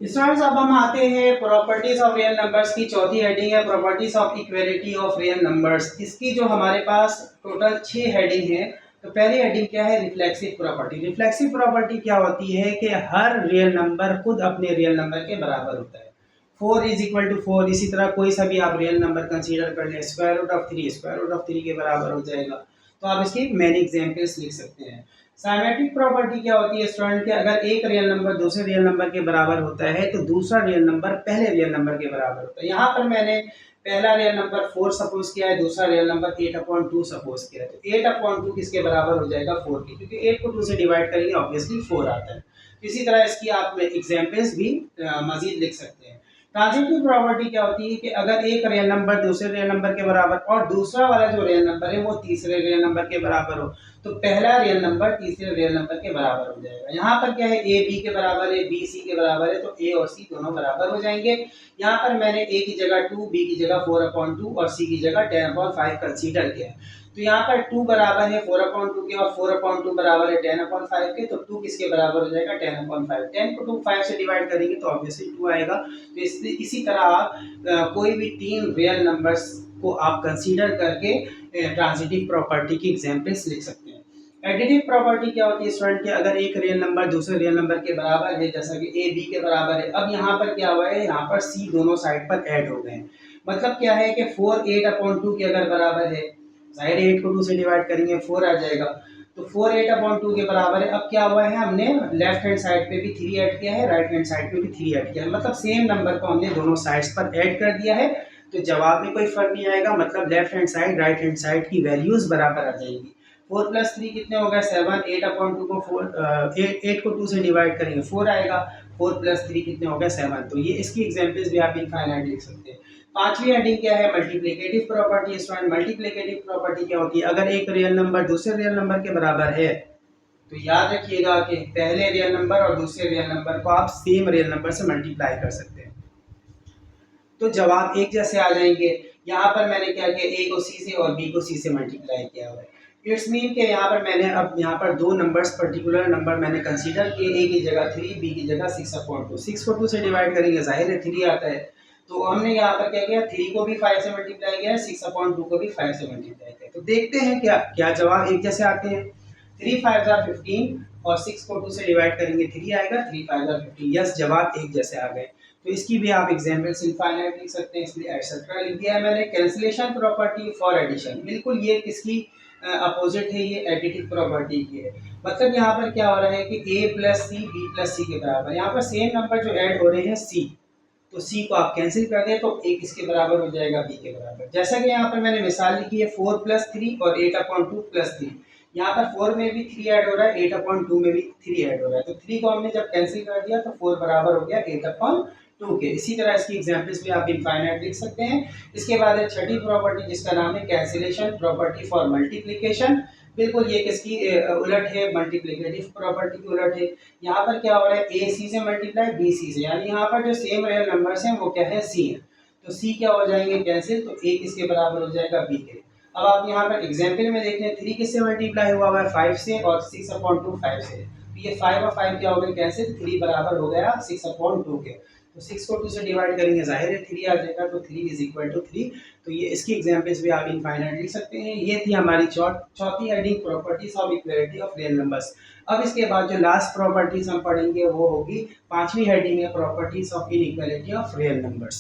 Students अब हम आते हैं प्रॉपर्टीज ऑफ रियल नंबर्स की चौथी हेडिंग है properties of equality of real numbers. इसकी जो हमारे पास टोटल 6 हेडिंग है। तो पहली हेडिंग क्या है? Reflexive property. रिफ्लेक्सिव प्रॉपर्टी क्या होती है कि हर रियल नंबर खुद अपने रियल नंबर के बराबर होता है। 4 इज इक्वल टू 4। इसी तरह कोई सा भी आप रियल नंबर कंसीडर कर लें, square root of 3 square root of 3 के बराबर हो जाएगा। तो आप इसकी मैनी एग्जाम्पल्स लिख सकते हैं। साइमेट्रिक प्रॉपर्टी क्या होती है स्टूडेंट के? अगर एक रियल नंबर दूसरे रियल नंबर के बराबर होता है तो दूसरा रियल नंबर पहले रियल नंबर के बराबर होता है। यहाँ पर मैंने पहला रियल नंबर 4 सपोज किया है, दूसरा रियल नंबर 8/2 सपोज किया है। तो 8/2 किसके बराबर हो जाएगा? 4 के, क्योंकि 8 को 2 से डिवाइड करेंगे ऑब्वियसली 4 आता है। तो इसी तरह इसकी आप एग्जाम्पल्स भी मजीद लिख सकते हैं। ट्रांजिटिव प्रॉपर्टी क्या होती है कि अगर एक रियल नंबर दूसरे रियल नंबर के बराबर और दूसरा वाला जो रियल नंबर है वो तीसरे रियल नंबर के बराबर हो तो पहला रियल नंबर तीसरे रियल नंबर के बराबर हो जाएगा। यहाँ पर क्या है? ए बी के बराबर है, बी सी के बराबर है, तो ए और सी दोनों बराबर हो जाएंगे। यहाँ पर मैंने ए की जगह 2, बी की जगह 4/2 और सी की जगह 10/5 कंसीडर किया। तो यहाँ पर 2 बराबर है 4/2 के और 4/2 बराबर है 10/5 के, तो 2 किसके बराबर हो जाएगा? 10/5। 10 को 2 5 से डिवाइड करेंगे तो ऑब्वियसली 2 आएगा। तो इसी तरह आप कोई भी 3 रियल नंबर्स को आप कंसीडर करके ट्रांजिटिव प्रॉपर्टी की एग्जांपल्स लिख सकते हैं। एडिटिव प्रॉपर्टी क्या होती है स्टूडेंट के? अगर एक रियल नंबर दूसरे रियल नंबर के बराबर है, जैसा कि ए बी के बराबर है। अब यहाँ पर क्या हुआ है? यहाँ पर सी दोनों साइड पर ऐड हो गए हैं। मतलब क्या है कि 4 8/2 के अगर बराबर है, जाहिर है 8 को 2 से डिवाइड करेंगे 4 आ जाएगा। तो 4 8/2 के बराबर है। अब क्या हुआ है? हमने लेफ्ट हैंड साइड पे भी 3 ऐड किया है, राइट हैंड साइड पे भी 3 ऐड किया है। मतलब सेम नंबर को हमने दोनों साइड्स पर ऐड कर दिया है। तो जवाब में कोई फर्क नहीं आएगा। मतलब left hand side right hand side की वैल्यूज बराबर आ जाएंगी। 4 + 3 कितने हो गए? 7। 8/2 को 8 को 2 से डिवाइड करेंगे 4 आएगा। 4 + 3 कितने हो गए? 7। तो ये इसकी एग्जांपल्स भी आप इनफाइनाइट लिख सकते हैं। पांचवी हेडिंग क्या है? Multiplicative property. Student multiplicative property क्या होती है? अगर एक रियल नंबर दूसरे रियल नंबर के बराबर है तो याद रखिएगा कि पहले रियल नंबर और दूसरे रियल नंबर को आप सेम रियल नंबर से मल्टीप्लाई कर सकते हैं, तो जवाब एक जैसे आ जाएंगे। यहाँ पर मैंने क्या किया? ए को सी से और बी को सी से मल्टीप्लाई किया हुआ है। इट्स मीन के यहाँ पर मैंने अब यहाँ पर दो नंबर्स पर्टिकुलर नंबर मैंने कंसीडर किए। ए की जगह 3, बी की जगह 6/2। 6 को 2 से डिवाइड करेंगे, जाहिर है 3 आता है। तो हमने यहाँ पर क्या किया? 3 को भी 5 से मल्टीप्लाई किया, 6/2 को भी 5 से मल्टीप्लाई किया। तो देखते हैं क्या क्या जवाब एक जैसे आते हैं। 3 5 are 15 और 6 को 2 से डिवाइड करेंगे 3 आएगा। 3 5 are 15। यस, जवाब एक जैसे आ गए। तो इसकी भी आप एग्जाम्पल्स इनफाइनाइट लिख सकते हैं, इसलिए एटसेट्रा लिख दिया है मैंने। कैंसिलेशन प्रॉपर्टी फॉर एडिशन, बिल्कुल ये किसकी अपोजिट है? ये एडिटिव प्रॉपर्टी की है। मतलब यहाँ पर क्या हो रहा है कि a + c b + c के बराबर। यहाँ पर सेम नंबर जो ऐड हो रहे हैं c, तो c को आप कैंसिल कर दें तो a किसके बराबर हो जाएगा? b के बराबर। जैसा कि यहाँ पर मैंने मिसाल लिखी है 4 + 3 और 8/2 + 3। यहाँ पर 4 में भी 3 ऐड हो रहा है, 8/2 में भी 3 ऐड हो रहा है। तो 3 को हमने जब कैंसिल कर दिया तो 4 बराबर हो गया 8/2 के। इसी तरह इसकी एग्जांपल्स भी आप इनफाइनाइट लिख सकते हैं। इसके बाद है छठी प्रॉपर्टी जिसका नाम है कैंसिलेशन प्रॉपर्टी फॉर मल्टीप्लिकेशन। बिल्कुल ये किसकी उलट है? मल्टीप्लिकेटिव प्रॉपर्टी की उलट है। यहाँ पर क्या हो रहा है? ए सी से मल्टीप्लाई बी सी से, यानी यहाँ पर जो सेम रियल नंबर्स हैं वो क्या है? सी है। तो सी क्या हो जाएंगे? कैंसिल। तो ए किसके बराबर हो जाएगा? बी के। अब आप यहाँ पर एग्जाम्पल में देख लें, 3 किससे मल्टीप्लाई हुआ है? 5 से, और 6/2 5 से। तो ये 5 और 5 क्या हो गए? कैंसिल। 3 बराबर हो गया 6/2 के। तो 6 को 2 से डिवाइड करेंगे, जाहिर है 3 आ जाएगा। तो 3 इज इक्वल टू 3। तो ये इसकी एग्जाम्पल्स भी आप इनफाइनाइट लिख सकते हैं। ये थी हमारी चौथी heading properties of equality of real numbers. अब इसके बाद जो लास्ट प्रॉपर्टीज हम पढ़ेंगे वो होगी पांचवी हेडिंग है properties of inequality of real numbers.